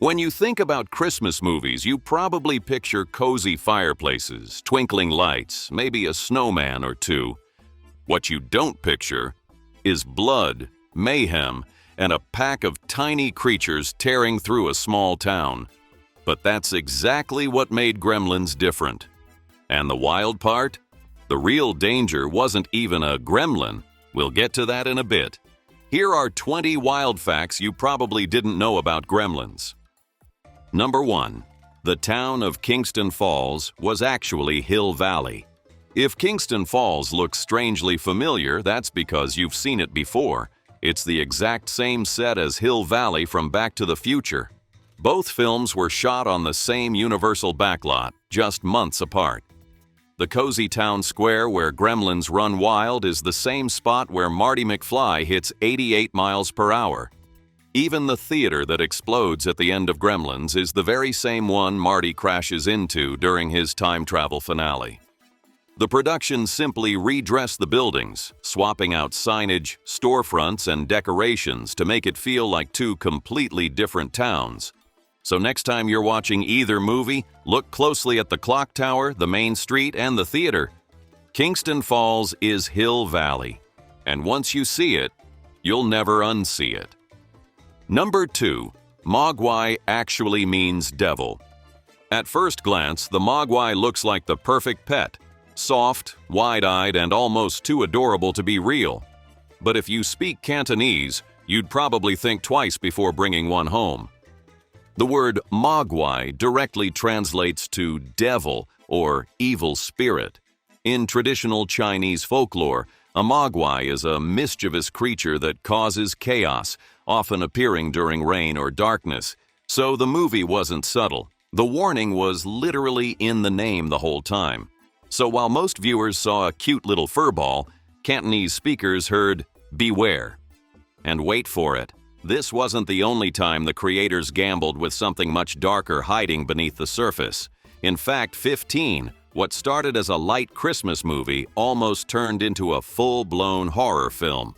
When you think about Christmas movies, you probably picture cozy fireplaces, twinkling lights, maybe a snowman or two. What you don't picture is blood, mayhem, and a pack of tiny creatures tearing through a small town. But that's exactly what made Gremlins different. And the wild part? The real danger wasn't even a gremlin. We'll get to that in a bit. Here are 20 wild facts you probably didn't know about Gremlins. Number 1. The town of Kingston Falls was actually Hill Valley. If Kingston Falls looks strangely familiar, that's because you've seen it before. It's the exact same set as Hill Valley from Back to the Future. Both films were shot on the same Universal backlot, just months apart. The cozy town square where Gremlins run wild is the same spot where Marty McFly hits 88 miles per hour. Even the theater that explodes at the end of Gremlins is the very same one Marty crashes into during his time travel finale. The production simply redressed the buildings, swapping out signage, storefronts, and decorations to make it feel like two completely different towns. So next time you're watching either movie, look closely at the clock tower, the main street, and the theater. Kingston Falls is Hill Valley, and once you see it, you'll never unsee it. Number 2. Mogwai actually means devil. At first glance, the mogwai looks like the perfect pet. Soft, wide-eyed, and almost too adorable to be real. But if you speak Cantonese, you'd probably think twice before bringing one home. The word mogwai directly translates to devil or evil spirit. In traditional Chinese folklore, a mogwai is a mischievous creature that causes chaos, often appearing during rain or darkness. So the movie wasn't subtle. The warning was literally in the name the whole time. So while most viewers saw a cute little furball, Cantonese speakers heard, "Beware." And wait for it. This wasn't the only time the creators gambled with something much darker hiding beneath the surface. In fact, 15, what started as a light Christmas movie almost turned into a full-blown horror film.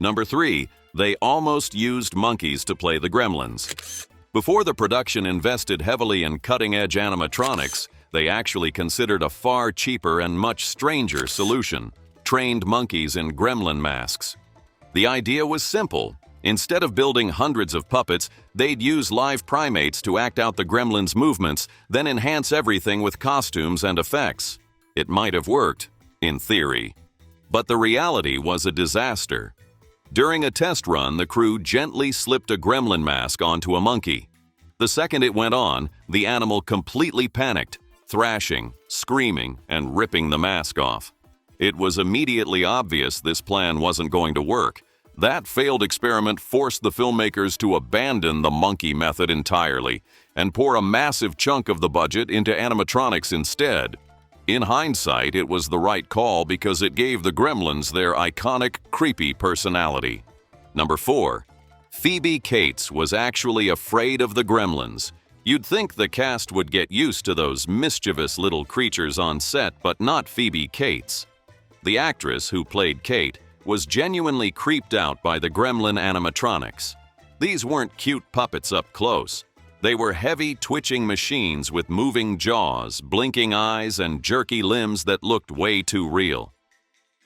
Number 3. They almost used monkeys to play the Gremlins. Before the production invested heavily in cutting-edge animatronics, they actually considered a far cheaper and much stranger solution: trained monkeys in gremlin masks. The idea was simple. Instead of building hundreds of puppets, they'd use live primates to act out the gremlins' movements, then enhance everything with costumes and effects. It might have worked, in theory. But the reality was a disaster. During a test run, the crew gently slipped a gremlin mask onto a monkey. The second it went on, the animal completely panicked, thrashing, screaming, and ripping the mask off. It was immediately obvious this plan wasn't going to work. That failed experiment forced the filmmakers to abandon the monkey method entirely and pour a massive chunk of the budget into animatronics instead. In hindsight, it was the right call because it gave the Gremlins their iconic, creepy personality. Number 4. Phoebe Cates was actually afraid of the Gremlins. You'd think the cast would get used to those mischievous little creatures on set, but not Phoebe Cates. The actress who played Kate was genuinely creeped out by the Gremlin animatronics. These weren't cute puppets up close. They were heavy, twitching machines with moving jaws, blinking eyes, and jerky limbs that looked way too real.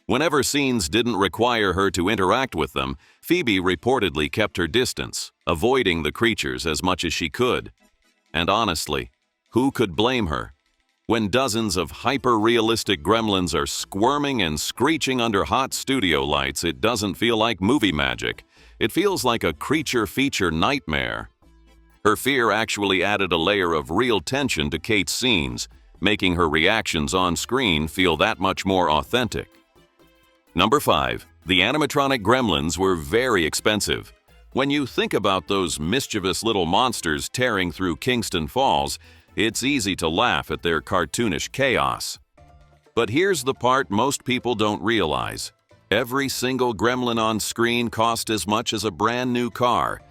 Whenever scenes didn't require her to interact with them, Phoebe reportedly kept her distance, avoiding the creatures as much as she could. And honestly, who could blame her? When dozens of hyper-realistic gremlins are squirming and screeching under hot studio lights, it doesn't feel like movie magic. It feels like a creature feature nightmare. Her fear actually added a layer of real tension to Kate's scenes, making her reactions on screen feel that much more authentic. Number 5. The animatronic gremlins were very expensive. When you think about those mischievous little monsters tearing through Kingston Falls, it's easy to laugh at their cartoonish chaos. But here's the part most people don't realize. Every single gremlin on screen cost as much as a brand new car.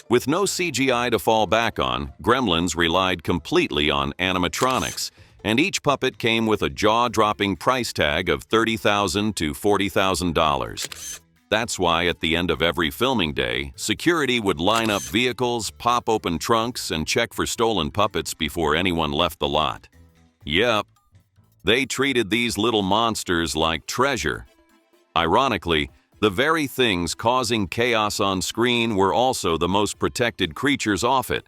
With no CGI to fall back on, Gremlins relied completely on animatronics, and each puppet came with a jaw-dropping price tag of $30,000 to $40,000. That's why at the end of every filming day, security would line up vehicles, pop open trunks, and check for stolen puppets before anyone left the lot. Yep, they treated these little monsters like treasure. Ironically, the very things causing chaos on screen were also the most protected creatures off it.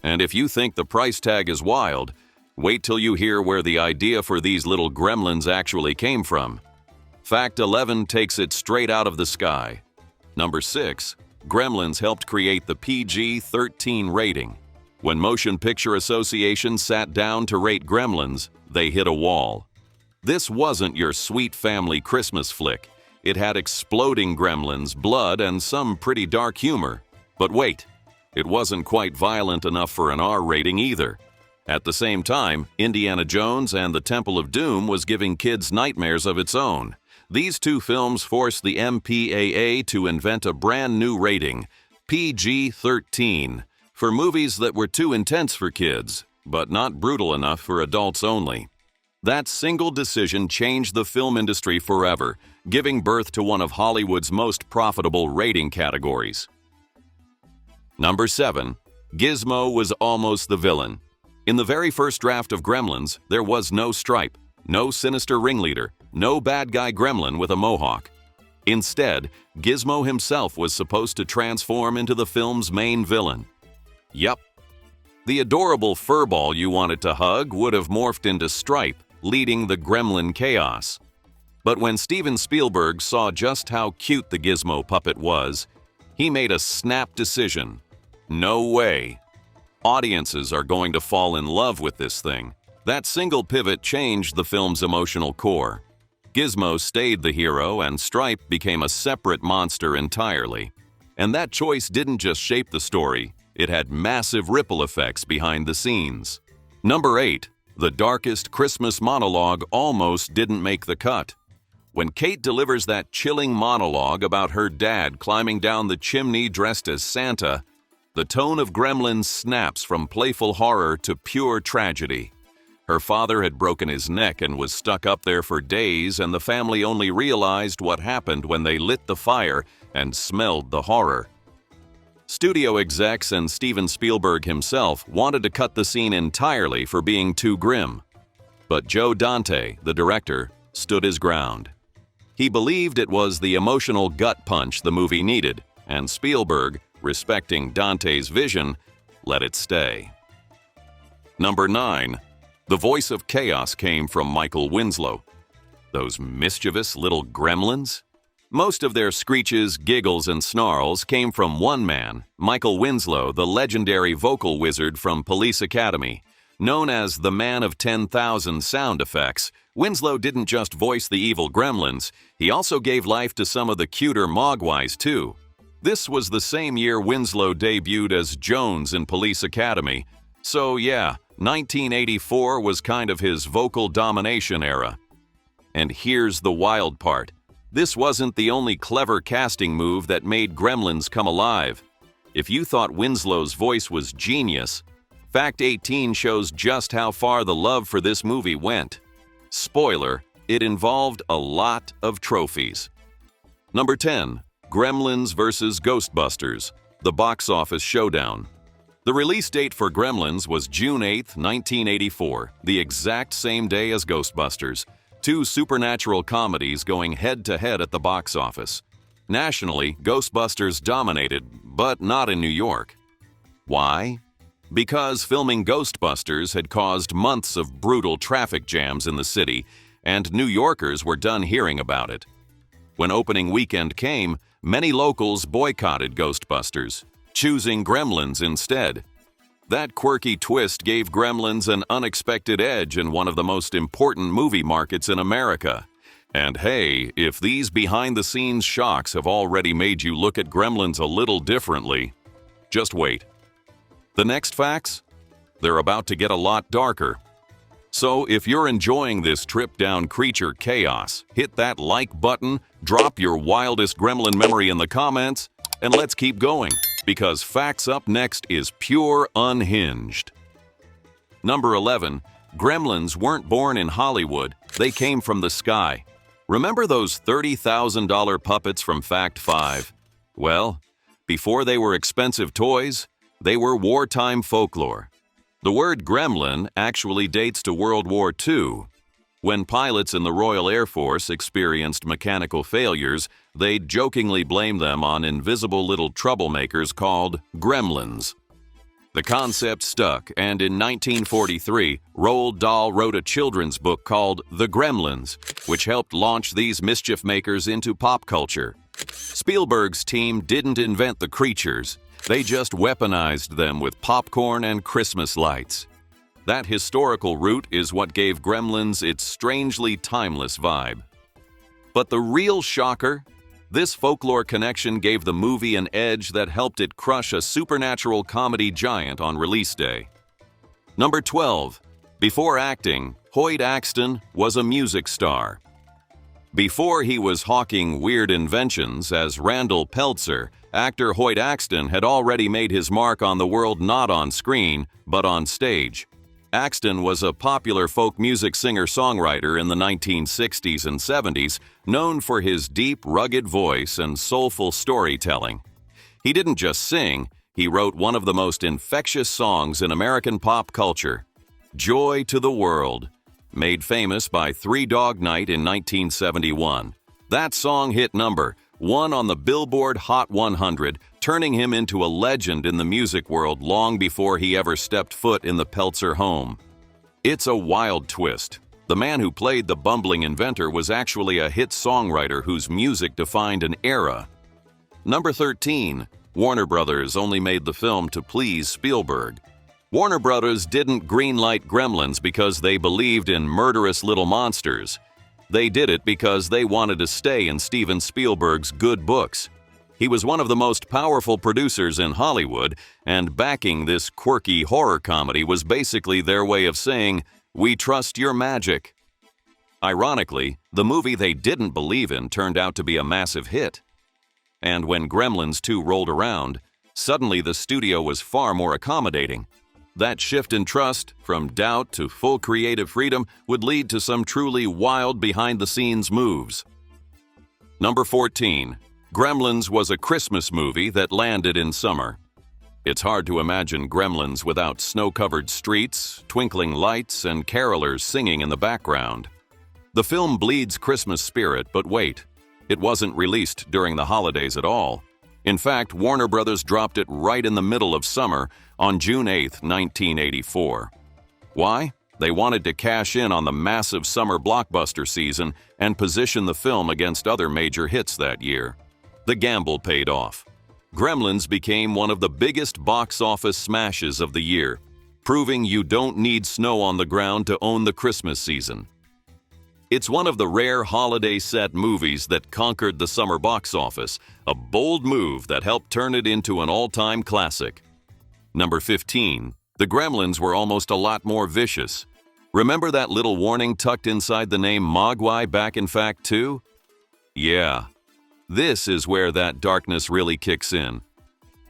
And if you think the price tag is wild, wait till you hear where the idea for these little gremlins actually came from. Fact 11 takes it straight out of the sky. Number 6. Gremlins helped create the PG-13 rating. When Motion Picture Association sat down to rate Gremlins, they hit a wall. This wasn't your sweet family Christmas flick. It had exploding gremlins, blood, and some pretty dark humor. But wait, it wasn't quite violent enough for an R rating either. At the same time, Indiana Jones and the Temple of Doom was giving kids nightmares of its own. These two films forced the MPAA to invent a brand new rating, PG-13, for movies that were too intense for kids, but not brutal enough for adults only. That single decision changed the film industry forever, giving birth to one of Hollywood's most profitable rating categories. Number 7. Gizmo was almost the villain. In the very first draft of Gremlins, there was no Stripe, no sinister ringleader, no bad guy gremlin with a mohawk. Instead, Gizmo himself was supposed to transform into the film's main villain. Yup. The adorable furball you wanted to hug would have morphed into Stripe, leading the gremlin chaos. But when Steven Spielberg saw just how cute the Gizmo puppet was, he made a snap decision. No way. Audiences are going to fall in love with this thing. That single pivot changed the film's emotional core. Gizmo stayed the hero and Stripe became a separate monster entirely. And that choice didn't just shape the story, it had massive ripple effects behind the scenes. Number 8. The darkest Christmas monologue almost didn't make the cut. When Kate delivers that chilling monologue about her dad climbing down the chimney dressed as Santa, the tone of Gremlins snaps from playful horror to pure tragedy. Her father had broken his neck and was stuck up there for days, and the family only realized what happened when they lit the fire and smelled the horror. Studio execs and Steven Spielberg himself wanted to cut the scene entirely for being too grim. But Joe Dante, the director, stood his ground. He believed it was the emotional gut punch the movie needed, and Spielberg, respecting Dante's vision, let it stay. Number 9. The voice of chaos came from Michael Winslow. Those mischievous little gremlins? Most of their screeches, giggles, and snarls came from one man, Michael Winslow, the legendary vocal wizard from Police Academy. Known as the man of 10,000 sound effects, Winslow didn't just voice the evil gremlins, he also gave life to some of the cuter mogwais too. This was the same year Winslow debuted as Jones in Police Academy, so yeah, 1984 was kind of his vocal domination era. And here's the wild part. This wasn't the only clever casting move that made Gremlins come alive. If you thought Winslow's voice was genius, Fact 18 shows just how far the love for this movie went. Spoiler, it involved a lot of trophies. Number 10. Gremlins vs. Ghostbusters, the box office showdown. The release date for Gremlins was June 8, 1984, the exact same day as Ghostbusters, two supernatural comedies going head-to-head at the box office. Nationally, Ghostbusters dominated, but not in New York. Why? Because filming Ghostbusters had caused months of brutal traffic jams in the city, and New Yorkers were done hearing about it. When opening weekend came, many locals boycotted Ghostbusters, choosing Gremlins instead. That quirky twist gave Gremlins an unexpected edge in one of the most important movie markets in America. And hey, if these behind-the-scenes shocks have already made you look at Gremlins a little differently, just wait. The next facts? They're about to get a lot darker. So if you're enjoying this trip down creature chaos, hit that like button, drop your wildest gremlin memory in the comments, and let's keep going, because facts up next is pure unhinged. Number 11. Gremlins weren't born in Hollywood, they came from the sky. Remember those $30,000 puppets from Fact 5? Well, before they were expensive toys, they were wartime folklore. The word gremlin actually dates to World War II. When pilots in the Royal Air Force experienced mechanical failures, they'd jokingly blame them on invisible little troublemakers called gremlins. The concept stuck, and in 1943, Roald Dahl wrote a children's book called The Gremlins, which helped launch these mischief makers into pop culture. Spielberg's team didn't invent the creatures, they just weaponized them with popcorn and Christmas lights. That historical root is what gave Gremlins its strangely timeless vibe. But the real shocker? This folklore connection gave the movie an edge that helped it crush a supernatural comedy giant on release day. Number 12. Before acting, Hoyt Axton was a music star. Before he was hawking weird inventions as Randall Peltzer, actor Hoyt Axton had already made his mark on the world not on screen, but on stage. Axton was a popular folk music singer-songwriter in the 1960s and 70s, known for his deep, rugged voice and soulful storytelling. He didn't just sing, he wrote one of the most infectious songs in American pop culture, Joy to the World, made famous by Three Dog Night in 1971. That song hit number 1 on the Billboard Hot 100, turning him into a legend in the music world long before he ever stepped foot in the Peltzer home. It's a wild twist. The man who played the bumbling inventor was actually a hit songwriter whose music defined an era. Number 13. Warner Brothers only made the film to please Spielberg. Warner Brothers didn't greenlight Gremlins because they believed in murderous little monsters. They did it because they wanted to stay in Steven Spielberg's good books. He was one of the most powerful producers in Hollywood, and backing this quirky horror comedy was basically their way of saying, "We trust your magic." Ironically, the movie they didn't believe in turned out to be a massive hit. And when Gremlins 2 rolled around, suddenly the studio was far more accommodating. That shift in trust, from doubt to full creative freedom, would lead to some truly wild behind-the-scenes moves. Number 14. Gremlins was a Christmas movie that landed in summer. It's hard to imagine Gremlins without snow-covered streets, twinkling lights, and carolers singing in the background. The film bleeds Christmas spirit, but wait, it wasn't released during the holidays at all. In fact, Warner Brothers dropped it right in the middle of summer on June 8, 1984. Why? They wanted to cash in on the massive summer blockbuster season and position the film against other major hits that year. The gamble paid off. Gremlins became one of the biggest box office smashes of the year, proving you don't need snow on the ground to own the Christmas season. It's one of the rare holiday-set movies that conquered the summer box office, a bold move that helped turn it into an all-time classic. Number 15. The Gremlins were almost a lot more vicious. Remember that little warning tucked inside the name Mogwai back in Fact 2? Yeah. This is where that darkness really kicks in.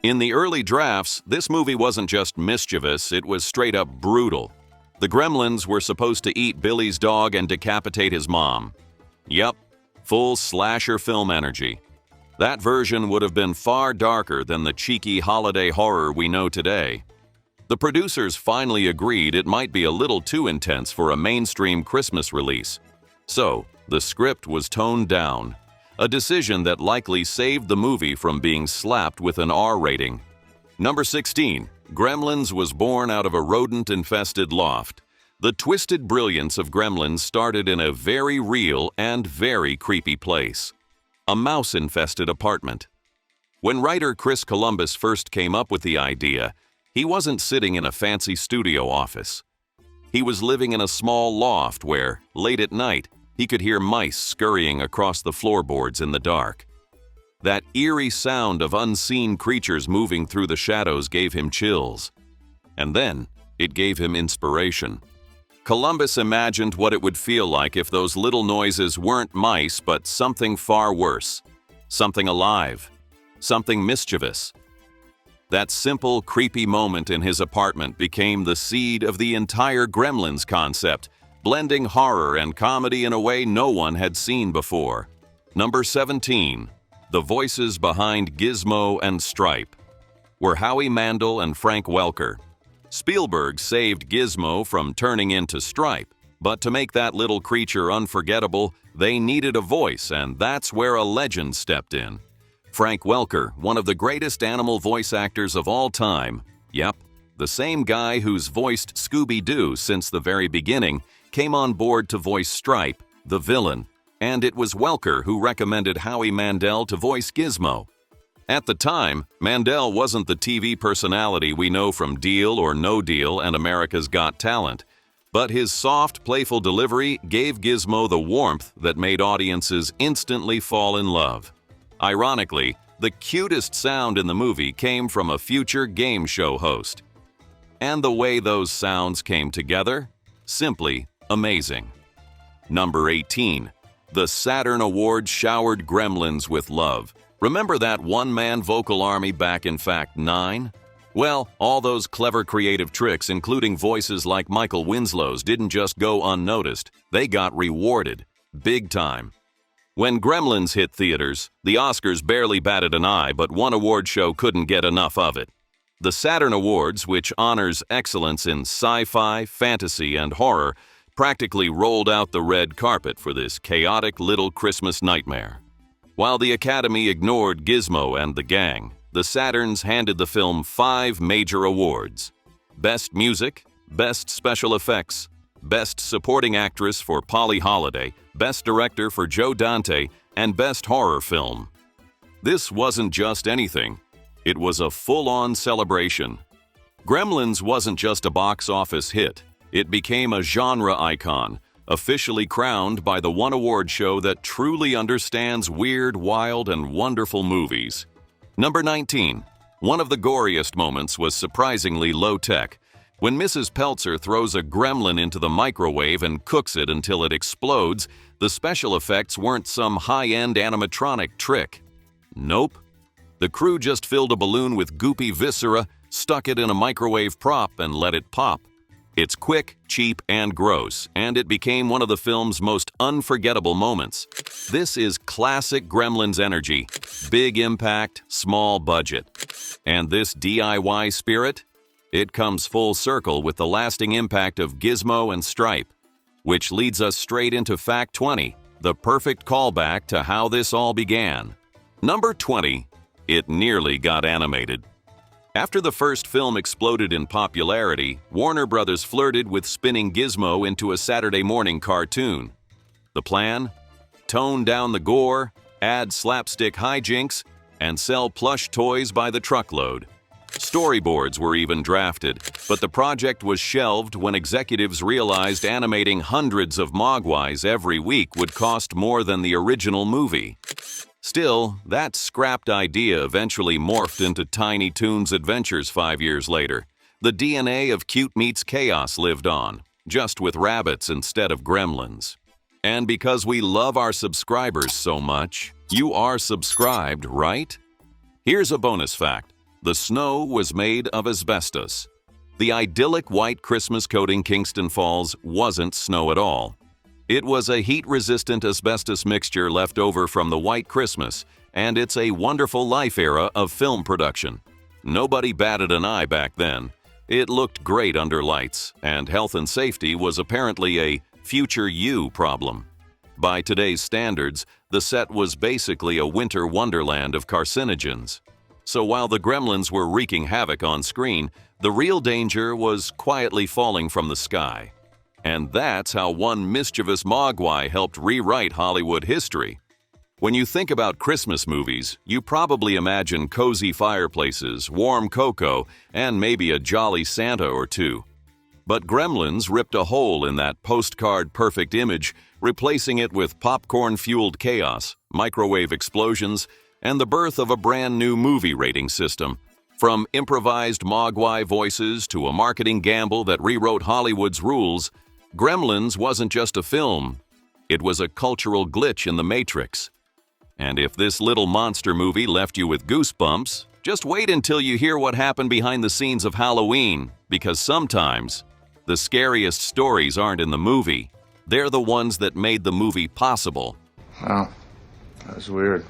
In the early drafts, this movie wasn't just mischievous, it was straight-up brutal. The Gremlins were supposed to eat Billy's dog and decapitate his mom. Yup, full slasher film energy. That version would have been far darker than the cheeky holiday horror we know today. The producers finally agreed it might be a little too intense for a mainstream Christmas release. So, the script was toned down, a decision that likely saved the movie from being slapped with an R rating. Number 16. Gremlins was born out of a rodent-infested loft. The twisted brilliance of Gremlins started in a very real and very creepy place. A mouse-infested apartment. When writer Chris Columbus first came up with the idea, he wasn't sitting in a fancy studio office. He was living in a small loft where, late at night, he could hear mice scurrying across the floorboards in the dark. That eerie sound of unseen creatures moving through the shadows gave him chills. And then, it gave him inspiration. Columbus imagined what it would feel like if those little noises weren't mice but something far worse. Something alive. Something mischievous. That simple, creepy moment in his apartment became the seed of the entire Gremlins concept, blending horror and comedy in a way no one had seen before. Number 17. The voices behind Gizmo and Stripe were Howie Mandel and Frank Welker. Spielberg saved Gizmo from turning into Stripe, but to make that little creature unforgettable, they needed a voice, and that's where a legend stepped in. Frank Welker, one of the greatest animal voice actors of all time. Yep, the same guy who's voiced Scooby-Doo since the very beginning came on board to voice Stripe, the villain, and it was Welker who recommended Howie Mandel to voice Gizmo. At the time, Mandel wasn't the TV personality we know from Deal or No Deal and America's Got Talent, but his soft, playful delivery gave Gizmo the warmth that made audiences instantly fall in love. Ironically, the cutest sound in the movie came from a future game show host. And the way those sounds came together? Simply amazing. Number 18. The Saturn Awards showered Gremlins with love. Remember that one-man vocal army back in Fact 9? Well, all those clever creative tricks, including voices like Michael Winslow's, didn't just go unnoticed. They got rewarded. Big time. When Gremlins hit theaters, the Oscars barely batted an eye, but one award show couldn't get enough of it. The Saturn Awards, which honors excellence in sci-fi, fantasy, and horror, practically rolled out the red carpet for this chaotic little Christmas nightmare. While the Academy ignored Gizmo and the gang, the Saturns handed the film 5 major awards: Best Music, Best Special Effects, Best Supporting Actress for Polly Holliday, Best Director for Joe Dante, and Best Horror Film. This wasn't just anything. It was a full-on celebration. Gremlins wasn't just a box office hit. It became a genre icon, officially crowned by the one award show that truly understands weird, wild, and wonderful movies. Number 19. One of the goriest moments was surprisingly low-tech. When Mrs. Peltzer throws a gremlin into the microwave and cooks it until it explodes, the special effects weren't some high-end animatronic trick. Nope. The crew just filled a balloon with goopy viscera, stuck it in a microwave prop, and let it pop. It's quick, cheap, and gross, and it became one of the film's most unforgettable moments. This is classic Gremlins energy. Big impact, small budget. And this DIY spirit? It comes full circle with the lasting impact of Gizmo and Stripe, which leads us straight into Fact 20, the perfect callback to how this all began. Number 20. It nearly got animated. After the first film exploded in popularity, Warner Brothers flirted with spinning Gizmo into a Saturday morning cartoon. The plan? Tone down the gore, add slapstick hijinks, and sell plush toys by the truckload. Storyboards were even drafted, but the project was shelved when executives realized animating hundreds of mogwais every week would cost more than the original movie. Still, that scrapped idea eventually morphed into Tiny Toons Adventures 5 years later. The DNA of Cute Meets Chaos lived on, just with rabbits instead of gremlins. And because we love our subscribers so much, you are subscribed, right? Here's a bonus fact. The snow was made of asbestos. The idyllic white Christmas coating Kingston Falls wasn't snow at all. It was a heat-resistant asbestos mixture left over from the White Christmas, and it's a wonderful life era of film production. Nobody batted an eye back then. It looked great under lights, and health and safety was apparently a future you problem. By today's standards, the set was basically a winter wonderland of carcinogens. So while the Gremlins were wreaking havoc on screen, the real danger was quietly falling from the sky. And that's how one mischievous mogwai helped rewrite Hollywood history. When you think about Christmas movies, you probably imagine cozy fireplaces, warm cocoa, and maybe a jolly Santa or two. But Gremlins ripped a hole in that postcard-perfect image, replacing it with popcorn-fueled chaos, microwave explosions, and the birth of a brand-new movie rating system. From improvised mogwai voices to a marketing gamble that rewrote Hollywood's rules, Gremlins wasn't just a film, it was a cultural glitch in the Matrix. And if this little monster movie left you with goosebumps, just wait until you hear what happened behind the scenes of Halloween, because sometimes The scariest stories aren't in the movie. They're the ones that made the movie possible. Wow, that was weird.